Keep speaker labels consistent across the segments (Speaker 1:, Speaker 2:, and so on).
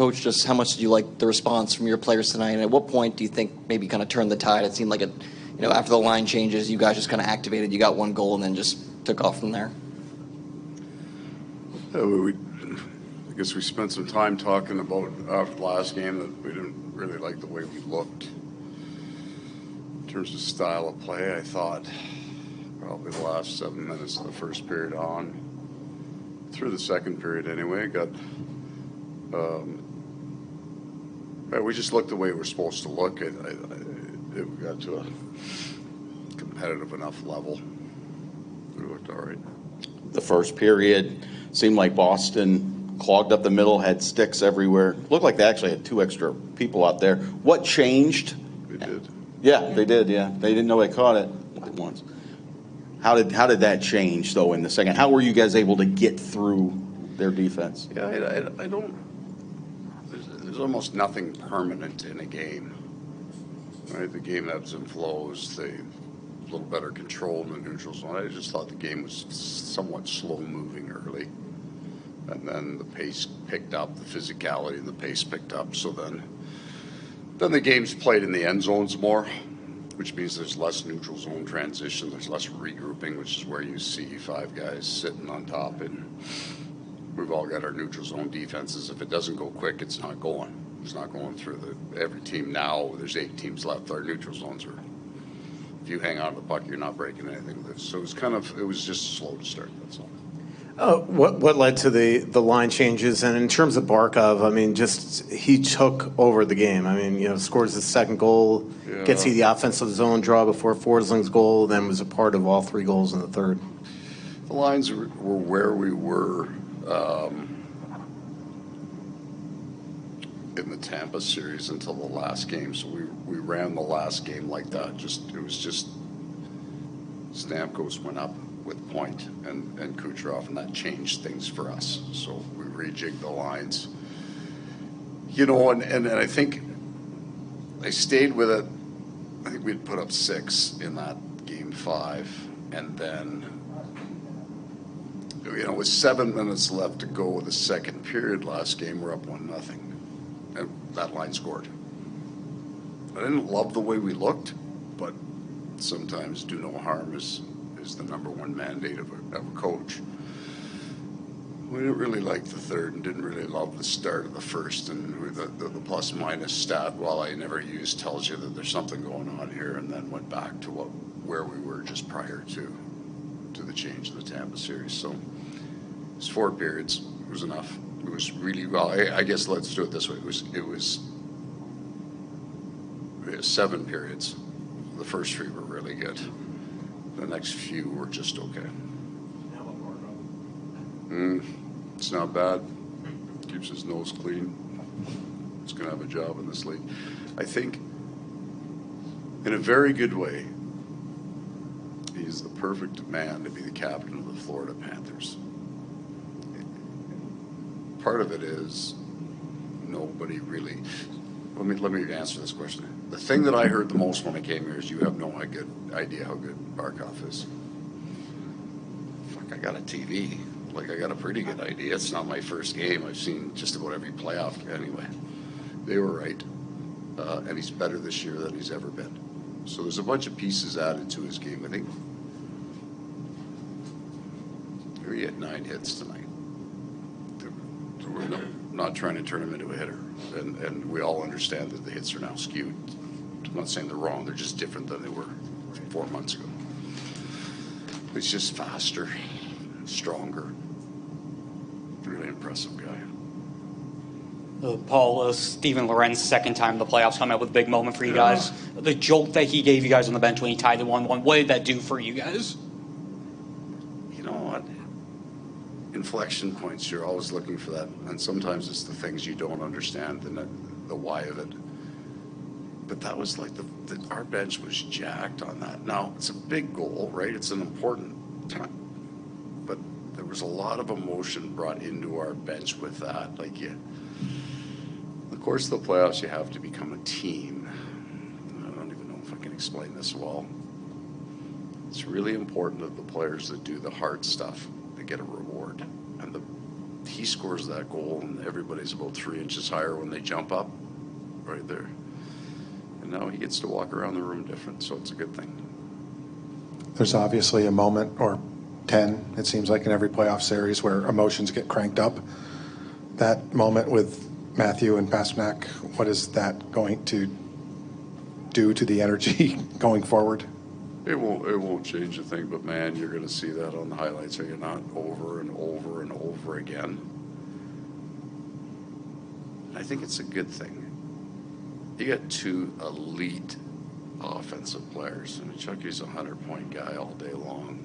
Speaker 1: Coach, just how much did you like the response from your players tonight? And at what point do you think maybe kind of turned the tide? It seemed like after the line changes, you guys just kind of activated. You got one goal and then just took off from there.
Speaker 2: I guess we spent some time talking about after the last game that we didn't really like the way we looked. In terms of style of play, I thought probably the last 7 minutes of the first period on, through the second period anyway, we just looked the way we're supposed to look. We got to a competitive enough level. We looked all right.
Speaker 3: The first period seemed like Boston clogged up the middle, had sticks everywhere. Looked like they actually had 2 extra people out there. What changed?
Speaker 2: They did.
Speaker 3: Yeah, they did, yeah. They didn't know they caught it once. How did that change, though, in the second? How were you guys able to get through their defense?
Speaker 2: Yeah, I don't... There's almost nothing permanent in a game. Right? The game ebbs and flows. They a little better control in the neutral zone. I just thought the game was somewhat slow-moving early. And then the pace picked up, the physicality and the pace picked up. So then the game's played in the end zones more, which means there's less neutral zone transition, there's less regrouping, which is where you see 5 guys sitting on top. And we've all got our neutral zone defenses. If it doesn't go quick, it's not going. It's not going through every team now. There's 8 teams left. Our neutral zones are, if you hang on to the puck, you're not breaking anything. So it was just slow to start, that's all.
Speaker 4: What led to the line changes? And in terms of Barkov, I mean, just he took over the game. I mean, scores his second goal, gets you the offensive zone draw before Forsling's goal, then was a part of all 3 goals in the third.
Speaker 2: The lines were where we were in the Tampa series until the last game. So we ran the last game like that. It was just Stamkos went up with Point and Kucherov, and that changed things for us. So we rejigged the lines. And I think I stayed with it. I think we'd put up 6 in that game 5, and then with 7 minutes left to go with the second period last game, we're up 1-0, and that line scored. I didn't love the way we looked, but sometimes do no harm is the number one mandate of a coach. We didn't really like the third and didn't really love the start of the first, and the plus-minus stat, while I never used, tells you that there's something going on here, and then went back to where we were just prior to the change of the Tampa series. So it was 4 periods. It was enough. It was really well. I guess let's do it this way. It was 7 periods. The first 3 were really good. The next few were just okay. It's not bad. Keeps his nose clean. He's going to have a job in this league. I think, in a very good way, he's the perfect man to be the captain of the Florida Panthers. Part of it is nobody really... Let me answer this question. The thing that I heard the most when I came here is you have no idea how good Barkov is. Fuck, I got a TV. I got a pretty good idea. It's not my first game. I've seen just about every playoff anyway. They were right. And he's better this year than he's ever been. So there's a bunch of pieces added to his game. I think he had 9 hits tonight. We're not trying to turn him into a hitter. And we all understand that the hits are now skewed. I'm not saying they're wrong. They're just different than they were 4 months ago. He's just faster, stronger. Really impressive guy.
Speaker 5: Paul, Steven Lorenz, second time in the playoffs, coming up with a big moment for you guys. The jolt that he gave you guys on the bench when he tied it 1-1, what did that do for you guys?
Speaker 2: You know what? Inflection points, you're always looking for that. And sometimes it's the things you don't understand, the why of it. But that was like our bench was jacked on that. Now, it's a big goal, right? It's an important time. But there was a lot of emotion brought into our bench with that. Of course, the playoffs, you have to become a team. I don't even know if I can explain this well. It's really important that the players that do the hard stuff, they get a reward. And he scores that goal, and everybody's about 3 inches higher when they jump up, right there. And now he gets to walk around the room different, so it's a good thing.
Speaker 6: There's obviously a moment, or 10, it seems like, in every playoff series where emotions get cranked up. That moment with Matthew and Pastrnak, what is that going to do to the energy going forward?
Speaker 2: It won't change a thing, but man, you're going to see that on the highlights, are you not? Over and over and over again. I think it's a good thing. You got 2 elite offensive players. I mean, Chucky's a 100-point guy all day long.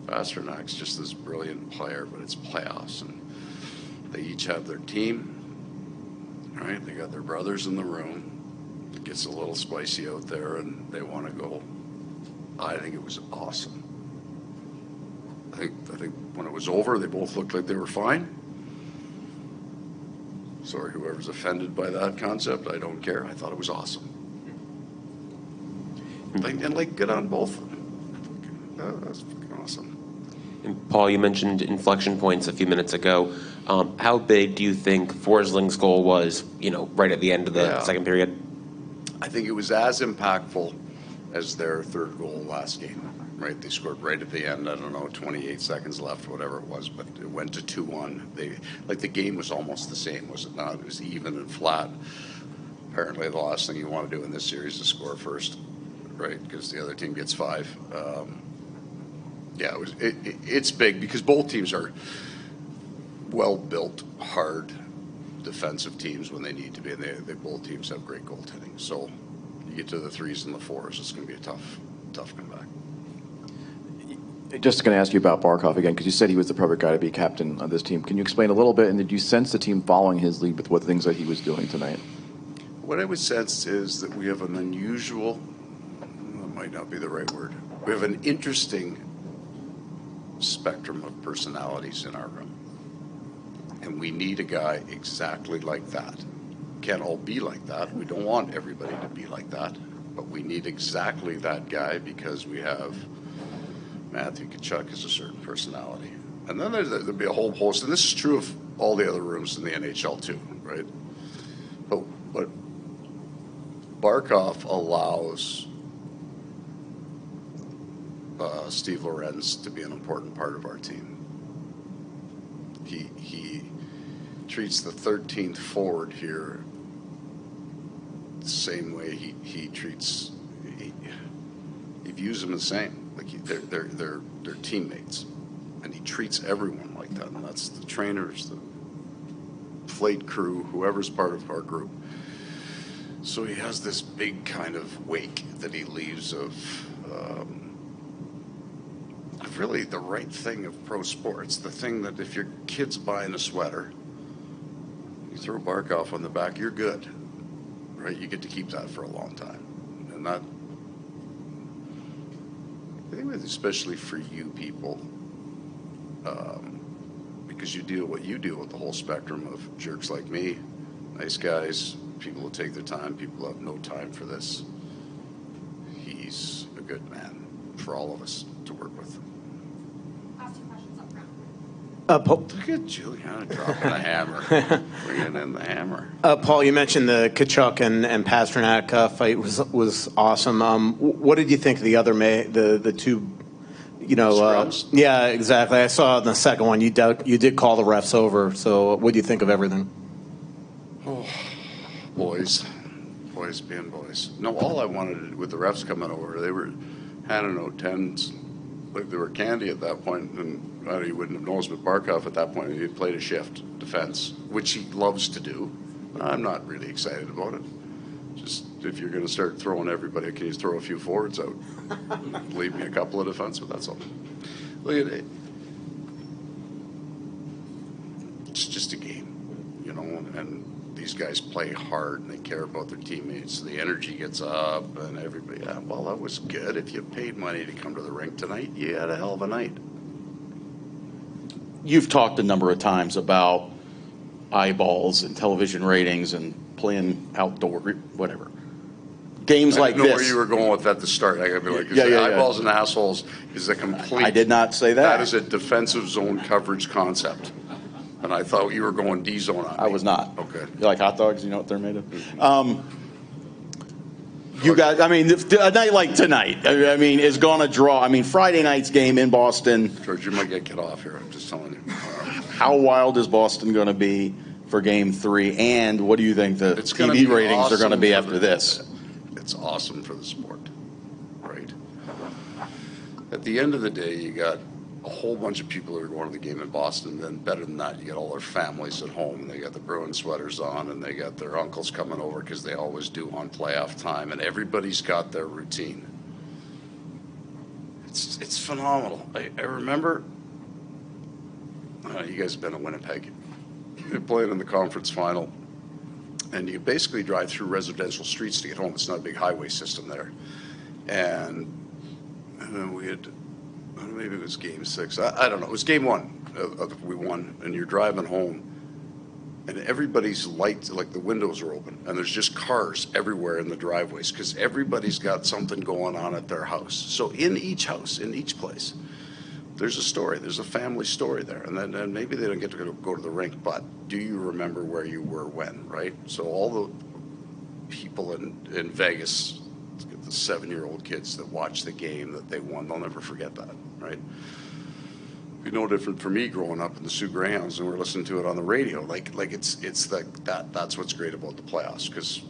Speaker 2: Pasternak's just this brilliant player, but it's playoffs, and they each have their team, right? They got their brothers in the room. It gets a little spicy out there, and they want to go. I think it was awesome. I think when it was over, they both looked like they were fine. Sorry, whoever's offended by that concept, I don't care. I thought it was awesome. And like, good on both of them. That's fucking awesome.
Speaker 7: And Paul, you mentioned inflection points a few minutes ago. How big do you think Forsling's goal was, right at the end of the second period?
Speaker 2: I think it was as impactful as their third goal last game, right? They scored right at the end, 28 seconds left, whatever it was, but it went to 2-1. The game was almost the same, was it not? It was even and flat. Apparently the last thing you want to do in this series is score first, right? Because the other team gets 5. It's big because both teams are well-built, hard defensive teams when they need to be, and they both teams have great goaltending. So you get to the 3s and the 4s, it's going to be a tough comeback.
Speaker 8: Just going to ask you about Barkov again, because you said he was the perfect guy to be captain on this team. Can you explain a little bit, and did you sense the team following his lead with what things that he was doing tonight?
Speaker 2: What I would sense is that we have an unusual, that might not be the right word, we have an interesting spectrum of personalities in our room. And we need a guy exactly like that. Can't all be like that. We don't want everybody to be like that. But we need exactly that guy because we have Matthew Tkachuk is a certain personality. And then there'll be a whole host, and this is true of all the other rooms in the NHL too, right? But Barkov allows Steve Lorenz to be an important part of our team. He treats the 13th forward here the same way he treats. He views them the same. Like they're teammates, and he treats everyone like that. And that's the trainers, the flight crew, whoever's part of our group. So he has this big kind of wake that he leaves of really the right thing of pro sports. The thing that if your kid's buying a sweater, you throw Barkov on the back, you're good, right? You get to keep that for a long time. And that, I think especially for you people, because you deal what you deal with the whole spectrum of jerks like me, nice guys, people who take their time, people who have no time for this. He's a good man for all of us to work with.
Speaker 9: Last 2 questions up front.
Speaker 2: Look at Juliana dropping the hammer, bringing in the hammer.
Speaker 4: Paul, you mentioned the Tkachuk and Pastrnak fight was awesome. What did you think of the other the two? Yeah, exactly. I saw in the second one you did call the refs over. So what do you think of everything?
Speaker 2: Oh, boys being boys. No, all I wanted with the refs coming over, they were handing out 10s like they were candy at that point, and you wouldn't have noticed, but Barkov at that point, he had played a shift defense, which he loves to do. I'm not really excited about it. Just if you're going to start throwing everybody, can you throw a few forwards out? Leave me a couple of defensemen, that's all. Look at it. It's just a game, and these guys play hard and they care about their teammates. The energy gets up and everybody, well, that was good. If you paid money to come to the rink tonight, you had a hell of a night.
Speaker 3: You've talked a number of times about eyeballs and television ratings and playing outdoor, whatever. Games like this.
Speaker 2: I know where you were going with that to start. I gotta be like, eyeballs and assholes is a complete.
Speaker 3: I did not say that.
Speaker 2: That is a defensive zone coverage concept. And I thought you were going D-zone on me.
Speaker 3: I was not.
Speaker 2: Okay.
Speaker 3: You like hot dogs? You know what they're made of? You guys, I mean, a night like tonight, I mean, is going to draw. I mean, Friday night's game in Boston.
Speaker 2: George, you might get cut off here. I'm just telling you.
Speaker 3: How wild is Boston going to be for Game 3? And what do you think the
Speaker 2: It's gonna
Speaker 3: TV
Speaker 2: be
Speaker 3: ratings are going to
Speaker 2: awesome
Speaker 3: be
Speaker 2: for
Speaker 3: after this?
Speaker 2: It's awesome for the sport, right? At the end of the day, you got a whole bunch of people who are going to the game in Boston. Then better than that, you got all their families at home. And they got the Bruins sweaters on, and they got their uncles coming over because they always do on playoff time. And everybody's got their routine. It's phenomenal. I remember, you guys have been in Winnipeg. You're playing in the conference final, and you basically drive through residential streets to get home. It's not a big highway system there. And then we had, maybe it was Game 6. I don't know. It was Game 1. We won, and you're driving home, and everybody's lights, like the windows are open, and there's just cars everywhere in the driveways because everybody's got something going on at their house. So in each house, in each place, there's a story. There's a family story there. And then maybe they don't get to go to the rink, but do you remember where you were when, right? So all the people in Vegas, the 7-year-old kids that watch the game that they won, they'll never forget that, right? It'd be no different for me growing up in the Sioux Greyhounds and we're listening to it on the radio. Like it's that's what's great about the playoffs, because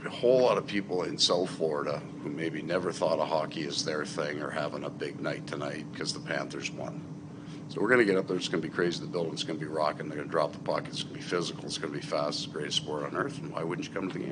Speaker 2: a whole lot of people in South Florida who maybe never thought of hockey as their thing are having a big night tonight because the Panthers won. So we're going to get up there. It's going to be crazy. The building's going to be rocking. They're going to drop the puck. It's going to be physical. It's going to be fast. It's the greatest sport on earth. And why wouldn't you come to the game?